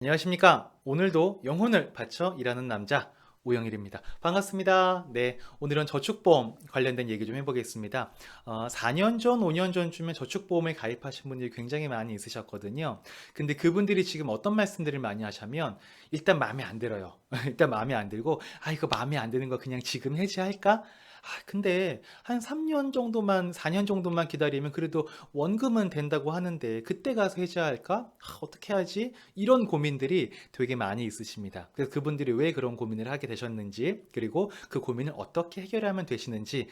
안녕하십니까. 오늘도 영혼을 바쳐 일하는 남자 오영일입니다. 반갑습니다. 네, 오늘은 저축보험 관련된 얘기 좀 해보겠습니다. 4년 전, 5년 전쯤에 저축보험에 가입하신 분들이 굉장히 많이 있으셨거든요. 근데 그분들이 지금 어떤 말씀들을 많이 하시면 일단 마음에 안 들어요. 일단 마음에 안 들고 이거 마음에 안 드는 거 그냥 지금 해지할까? 근데 한 3년 정도만, 4년 정도만 기다리면 그래도 원금은 된다고 하는데 그때 가서 해지할까? 어떻게 하지? 이런 고민들이 되게 많이 있으십니다. 그래서 그분들이 왜 그런 고민을 하게 되셨는지, 그리고 그 고민을 어떻게 해결하면 되시는지,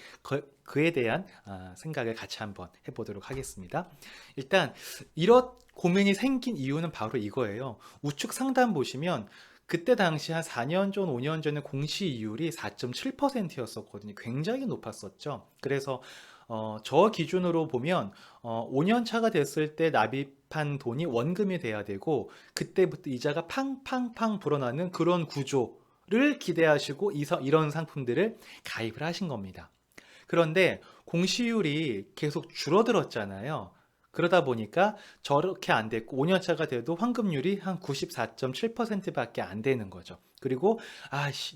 그에 대한 생각을 같이 한번 해보도록 하겠습니다. 일단, 이런 고민이 생긴 이유는 바로 이거예요. 우측 상단 보시면 그때 당시 한 4년 전, 5년 전에 공시이율이 4.7%였었거든요. 굉장히 높았었죠. 그래서 저 기준으로 보면 5년 차가 됐을 때 납입한 돈이 원금이 돼야 되고 그때부터 이자가 팡팡팡 불어나는 그런 구조를 기대하시고 이런 상품들을 가입을 하신 겁니다. 그런데 공시율이 계속 줄어들었잖아요. 그러다 보니까 저렇게 안 됐고 5년차가 돼도 환급률이 한 94.7%밖에 안 되는 거죠. 그리고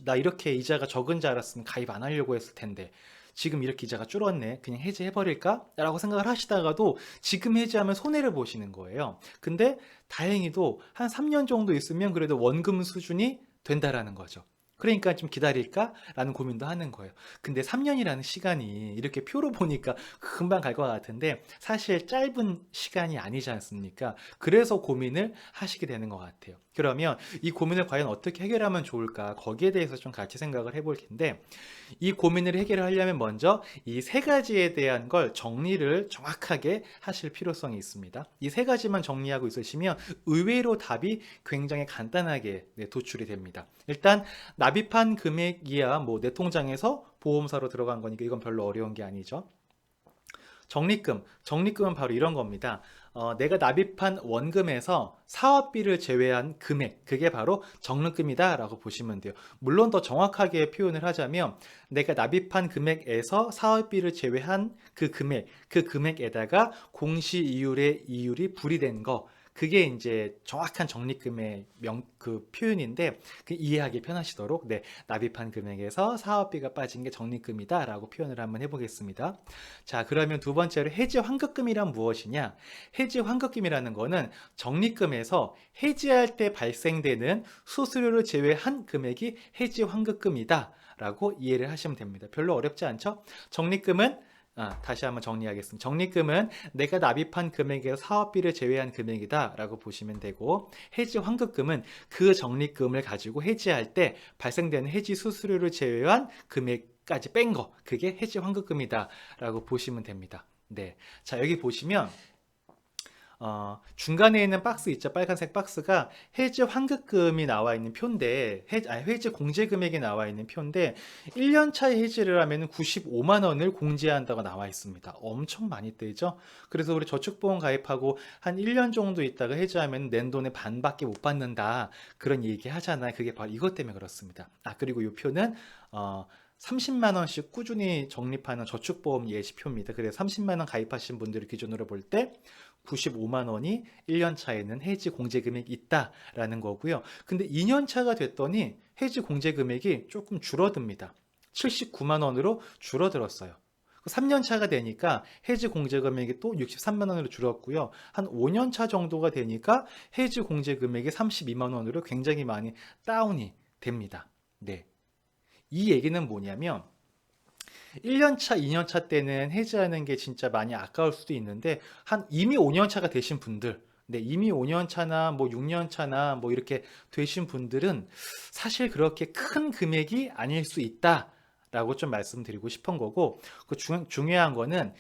나 이렇게 이자가 적은 줄 알았으면 가입 안 하려고 했을 텐데 지금 이렇게 이자가 줄었네. 그냥 해지해버릴까? 라고 생각을 하시다가도 지금 해지하면 손해를 보시는 거예요. 근데 다행히도 한 3년 정도 있으면 그래도 원금 수준이 된다라는 거죠. 그러니까 좀 기다릴까? 라는 고민도 하는 거예요. 근데 3년이라는 시간이 이렇게 표로 보니까 금방 갈 것 같은데 사실 짧은 시간이 아니지 않습니까? 그래서 고민을 하시게 되는 것 같아요. 그러면 이 고민을 과연 어떻게 해결하면 좋을까? 거기에 대해서 좀 같이 생각을 해볼 텐데 이 고민을 해결하려면 먼저 이 세 가지에 대한 걸 정리를 정확하게 하실 필요성이 있습니다. 이 세 가지만 정리하고 있으시면 의외로 답이 굉장히 간단하게 도출이 됩니다. 일단 납입한 금액이야 뭐 내 통장에서 보험사로 들어간 거니까 이건 별로 어려운 게 아니죠. 적립금은 바로 이런 겁니다. 내가 납입한 원금에서 사업비를 제외한 금액, 그게 바로 적립금이다라고 보시면 돼요. 물론 더 정확하게 표현을 하자면 내가 납입한 금액에서 사업비를 제외한 그 금액에다가 공시이율의 이율이 불이된 거, 그게 이제 정확한 적립금의 그 표현인데 이해하기 편하시도록 납입한 금액에서 사업비가 빠진 게 적립금이다라고 표현을 한번 해보겠습니다. 자, 그러면 두 번째로 해지 환급금이란 무엇이냐? 해지 환급금이라는 거는 적립금에서 해지할 때 발생되는 수수료를 제외한 금액이 해지 환급금이다 라고 이해를 하시면 됩니다. 별로 어렵지 않죠? 적립금은 다시 한번 정리하겠습니다. 적립금은 내가 납입한 금액에서 사업비를 제외한 금액이다 라고 보시면 되고, 해지 환급금은 그 적립금을 가지고 해지할 때 발생되는 해지 수수료를 제외한 금액까지 뺀 거, 그게 해지 환급금이다 라고 보시면 됩니다. 네. 자, 여기 보시면 중간에 있는 박스 있죠? 빨간색 박스가 해지 환급금이 나와 있는 표인데, 해지 공제 금액이 나와 있는 표인데, 1년 차에 해지를 하면 95만 원을 공제한다고 나와 있습니다. 엄청 많이 뜨죠? 그래서 우리 저축보험 가입하고 한 1년 정도 있다가 해지하면 낸 돈의 반밖에 못 받는다. 그런 얘기 하잖아요. 그게 바로 이것 때문에 그렇습니다. 그리고 이 표는, 30만 원씩 꾸준히 적립하는 저축보험 예시표입니다. 그래서 30만 원 가입하신 분들을 기준으로 볼 때 95만 원이 1년 차에는 해지 공제 금액이 있다라는 거고요. 근데 2년 차가 됐더니 해지 공제 금액이 조금 줄어듭니다. 79만 원으로 줄어들었어요. 3년 차가 되니까 해지 공제 금액이 또 63만 원으로 줄었고요. 한 5년 차 정도가 되니까 해지 공제 금액이 32만 원으로 굉장히 많이 다운이 됩니다. 네. 이 얘기는 뭐냐면 1년차, 2년차 때는 해지하는 게 진짜 많이 아까울 수도 있는데 이미 5년차가 되신 분들, 이미 5년차나 뭐 6년차나 뭐 이렇게 되신 분들은 사실 그렇게 큰 금액이 아닐 수 있다라고 좀 말씀드리고 싶은 거고, 중요한 거는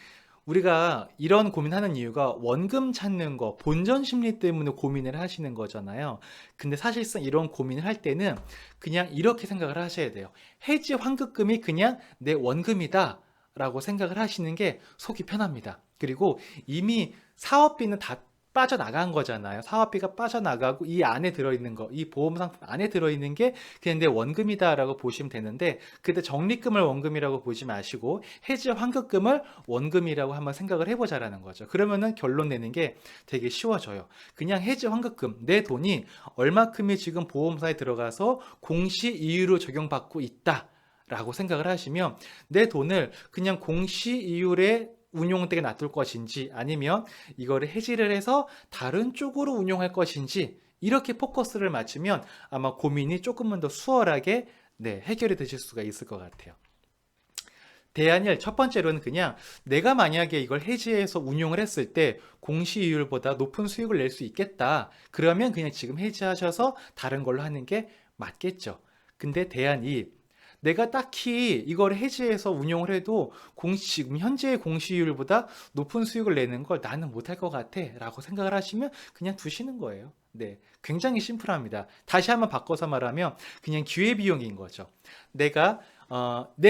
우리가 이런 고민하는 이유가 원금 찾는 거, 본전 심리 때문에 고민을 하시는 거잖아요. 근데 사실상 이런 고민을 할 때는 그냥 이렇게 생각을 하셔야 돼요. 해지 환급금이 그냥 내 원금이다 라고 생각을 하시는 게 속이 편합니다. 그리고 이미 사업비는 다 빠져나간 거잖아요. 사업비가 빠져나가고 이 안에 들어있는 거, 이 보험 상품 안에 들어있는 게 그냥 내 원금이다라고 보시면 되는데, 그때 적립금을 원금이라고 보지 마시고 해지 환급금을 원금이라고 한번 생각을 해보자라는 거죠. 그러면은 결론 내는 게 되게 쉬워져요. 그냥 해지 환급금, 내 돈이 얼마큼이 지금 보험사에 들어가서 공시이율로 적용받고 있다 라고 생각을 하시면, 내 돈을 그냥 공시이율에 운용되게 놔둘 것인지, 아니면 이거를 해지를 해서 다른 쪽으로 운용할 것인지, 이렇게 포커스를 맞추면 아마 고민이 조금은 더 수월하게 해결이 되실 수가 있을 것 같아요. 대안일 첫 번째로는 그냥 내가 만약에 이걸 해지해서 운용을 했을 때 공시이율보다 높은 수익을 낼 수 있겠다. 그러면 그냥 지금 해지하셔서 다른 걸로 하는 게 맞겠죠. 근데 대안 2, 내가 딱히 이걸 해지해서 운용을 해도 지금 현재의 공시이율보다 높은 수익을 내는 걸 나는 못할 것 같아 라고 생각을 하시면 그냥 두시는 거예요. 네, 굉장히 심플합니다. 다시 한번 바꿔서 말하면 그냥 기회비용인 거죠. 내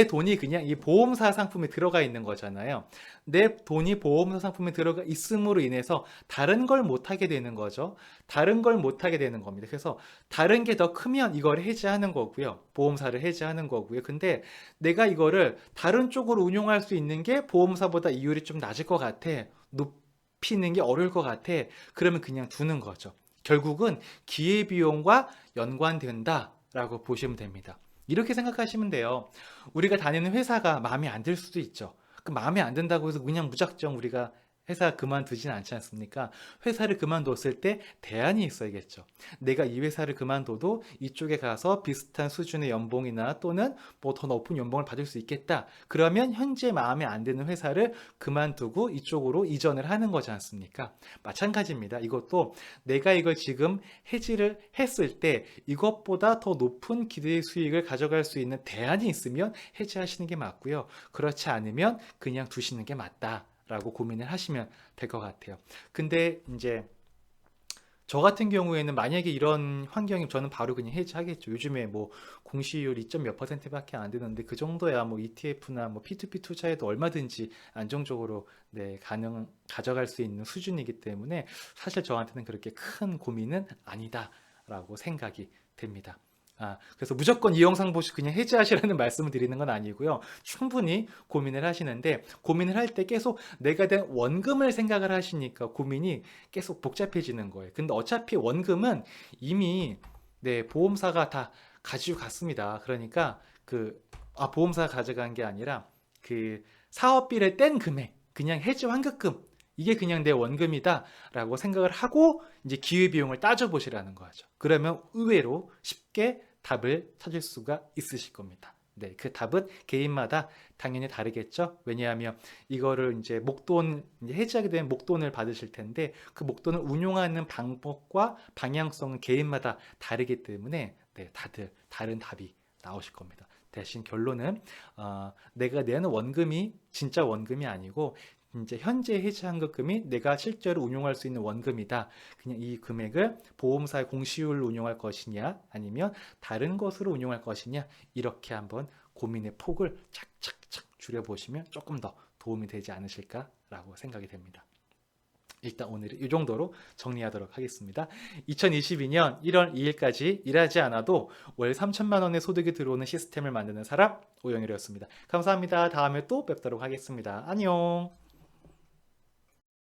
돈이 그냥 이 보험사 상품에 들어가 있는 거잖아요. 내 돈이 보험사 상품에 들어가 있음으로 인해서 다른 걸 못하게 되는 거죠. 다른 걸 못하게 되는 겁니다. 그래서 다른 게 더 크면 이걸 해지하는 거고요. 보험사를 해지하는 거고요. 근데 내가 이거를 다른 쪽으로 운용할 수 있는 게 보험사보다 이율이 좀 낮을 것 같아. 높이는 게 어려울 것 같아. 그러면 그냥 두는 거죠. 결국은 기회비용과 연관된다라고 보시면 됩니다. 이렇게 생각하시면 돼요. 우리가 다니는 회사가 마음에 안 들 수도 있죠. 그 마음에 안 든다고 해서 그냥 무작정 우리가 회사 그만두진 않지 않습니까? 회사를 그만뒀을 때 대안이 있어야겠죠. 내가 이 회사를 그만둬도 이쪽에 가서 비슷한 수준의 연봉이나 또는 뭐 더 높은 연봉을 받을 수 있겠다. 그러면 현재 마음에 안 드는 회사를 그만두고 이쪽으로 이전을 하는 거지 않습니까? 마찬가지입니다. 이것도 내가 이걸 지금 해지를 했을 때 이것보다 더 높은 기대의 수익을 가져갈 수 있는 대안이 있으면 해지하시는 게 맞고요. 그렇지 않으면 그냥 두시는 게 맞다 라고 고민을 하시면 될 것 같아요. 근데 이제 저 같은 경우에는 만약에 이런 환경이면 저는 바로 그냥 해지하겠죠. 요즘에 뭐 공시율 2점 몇 %밖에 안 되는데 그 정도야 뭐 ETF나 뭐 P2P 투자에도 얼마든지 안정적으로 가져갈 수 있는 수준이기 때문에 사실 저한테는 그렇게 큰 고민은 아니다라고 생각이 됩니다. 그래서 무조건 이 영상 보시고 그냥 해지하시라는 말씀을 드리는 건 아니고요. 충분히 고민을 하시는데, 고민을 할 때 계속 내가 된 원금을 생각을 하시니까 고민이 계속 복잡해지는 거예요. 근데 어차피 원금은 이미 보험사가 다 가지고 갔습니다. 그러니까 보험사가 가져간 게 아니라 그 사업비를 뗀 금액, 그냥 해지 환급금, 이게 그냥 내 원금이다 라고 생각을 하고 이제 기회비용을 따져보시라는 거죠. 그러면 의외로 쉽게 답을 찾을 수가 있으실 겁니다. 네, 그 답은 개인마다 당연히 다르겠죠. 왜냐하면 이거를 이제 해지하게 되면 목돈을 받으실 텐데 그 목돈을 운용하는 방법과 방향성은 개인마다 다르기 때문에 다들 다른 답이 나오실 겁니다. 대신 결론은 내가 내는 원금이 진짜 원금이 아니고 이제 현재 해지환급금이 내가 실제로 운용할 수 있는 원금이다. 그냥 이 금액을 보험사의 공시율로 운용할 것이냐 아니면 다른 것으로 운용할 것이냐, 이렇게 한번 고민의 폭을 착착착 줄여보시면 조금 더 도움이 되지 않으실까라고 생각이 됩니다. 일단 오늘은 이 정도로 정리하도록 하겠습니다. 2022년 1월 2일까지 일하지 않아도 월 3천만 원의 소득이 들어오는 시스템을 만드는 사람, 오영일이었습니다. 감사합니다. 다음에 또 뵙도록 하겠습니다. 안녕.